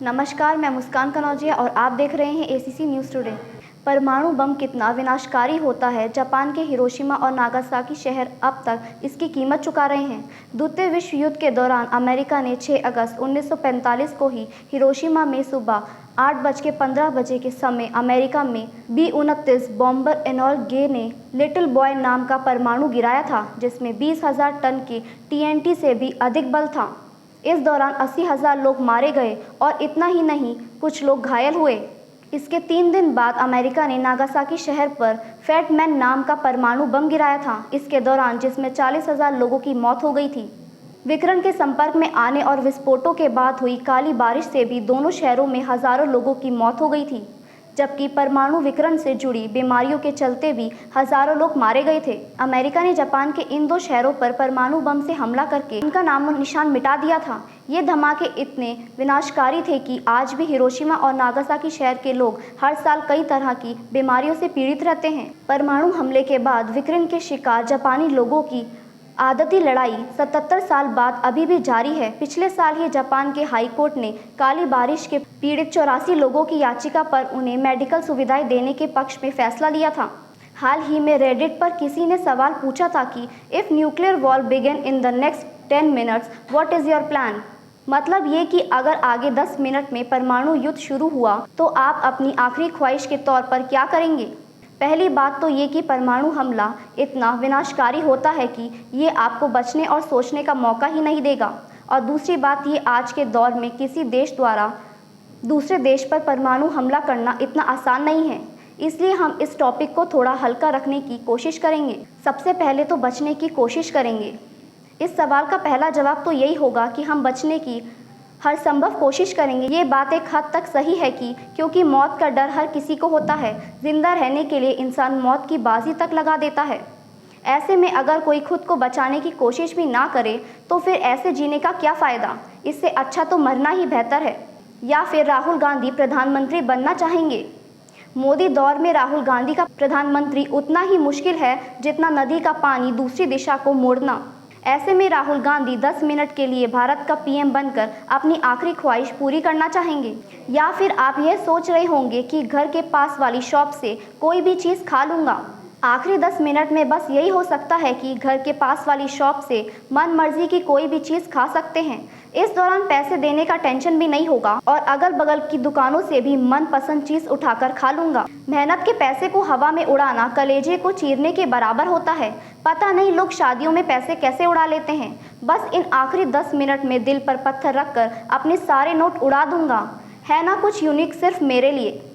नमस्कार, मैं मुस्कान कनौजिया और आप देख रहे हैं एसीसी न्यूज़ टुडे। परमाणु बम कितना विनाशकारी होता है, जापान के हिरोशिमा और नागासाकी शहर अब तक इसकी कीमत चुका रहे हैं। द्वितीय विश्व युद्ध के दौरान अमेरिका ने 6 अगस्त 1945 को ही हिरोशिमा में सुबह 8:15 के समय अमेरिका में B-29 बॉम्बर एनोला गे ने लिटिल बॉय नाम का परमाणु गिराया था, जिसमें 20,000 टन के TNT से भी अधिक बल था। इस दौरान 80,000 लोग मारे गए और इतना ही नहीं, कुछ लोग घायल हुए। इसके 3 दिन बाद अमेरिका ने नागासाकी शहर पर फैट मैन नाम का परमाणु बम गिराया था। इसके दौरान जिसमें 40,000 लोगों की मौत हो गई थी। विकिरण के संपर्क में आने और विस्फोटों के बाद हुई काली बारिश से भी दोनों शहरों में हज़ारों लोगों की मौत हो गई थी, जबकि परमाणु विकिरण से जुड़ी बीमारियों के चलते भी हज़ारों लोग मारे गए थे। अमेरिका ने जापान के इन 2 शहरों पर परमाणु बम से हमला करके उनका नामो निशान मिटा दिया था। ये धमाके इतने विनाशकारी थे कि आज भी हिरोशिमा और नागासाकी शहर के लोग हर साल कई तरह की बीमारियों से पीड़ित रहते हैं। परमाणु हमले के बाद विकिरण के शिकार जापानी लोगों की आदती लड़ाई 77 साल बाद अभी भी जारी है। पिछले साल ही जापान के हाई कोर्ट ने काली बारिश के पीड़ित 84 लोगों की याचिका पर उन्हें मेडिकल सुविधाएं देने के पक्ष में फैसला लिया था। हाल ही में रेडिट पर किसी ने सवाल पूछा था कि if nuclear war begin in the next 10 minutes what is your plan. मतलब ये कि अगर आगे 10 मिनट में परमाणु युद्ध शुरू हुआ तो आप अपनी आखिरी ख्वाहिश के तौर पर क्या करेंगे। पहली बात तो ये कि परमाणु हमला इतना विनाशकारी होता है कि ये आपको बचने और सोचने का मौका ही नहीं देगा। और दूसरी बात, ये आज के दौर में किसी देश द्वारा दूसरे देश पर परमाणु हमला करना इतना आसान नहीं है। इसलिए हम इस टॉपिक को थोड़ा हल्का रखने की कोशिश करेंगे। सबसे पहले तो बचने की कोशिश करेंगे। इस सवाल का पहला जवाब तो यही होगा कि हम बचने की हर संभव कोशिश करेंगे। ये बात एक हद तक सही है क्योंकि मौत का डर हर किसी को होता है। जिंदा रहने के लिए इंसान मौत की बाजी तक लगा देता है। ऐसे में अगर कोई खुद को बचाने की कोशिश भी ना करे तो फिर ऐसे जीने का क्या फ़ायदा। इससे अच्छा तो मरना ही बेहतर है। या फिर राहुल गांधी प्रधानमंत्री बनना चाहेंगे। मोदी दौर में राहुल गांधी का प्रधानमंत्री उतना ही मुश्किल है जितना नदी का पानी दूसरी दिशा को मोड़ना। ऐसे में राहुल गांधी 10 मिनट के लिए भारत का PM बनकर अपनी आखिरी ख्वाहिश पूरी करना चाहेंगे। या फिर आप यह सोच रहे होंगे कि घर के पास वाली शॉप से कोई भी चीज़ खा लूँगा। आखिरी 10 मिनट में बस यही हो सकता है कि घर के पास वाली शॉप से मन मर्जी की कोई भी चीज़ खा सकते हैं। इस दौरान पैसे देने का टेंशन भी नहीं होगा और अगल बगल की दुकानों से भी मनपसंद चीज़ उठाकर खा लूँगा। मेहनत के पैसे को हवा में उड़ाना कलेजे को चीरने के बराबर होता है। पता नहीं लोग शादियों में पैसे कैसे उड़ा लेते हैं। बस इन आखिरी 10 मिनट में दिल पर पत्थर रखकर अपने सारे नोट उड़ा दूँगा। है ना कुछ यूनिक सिर्फ मेरे लिए।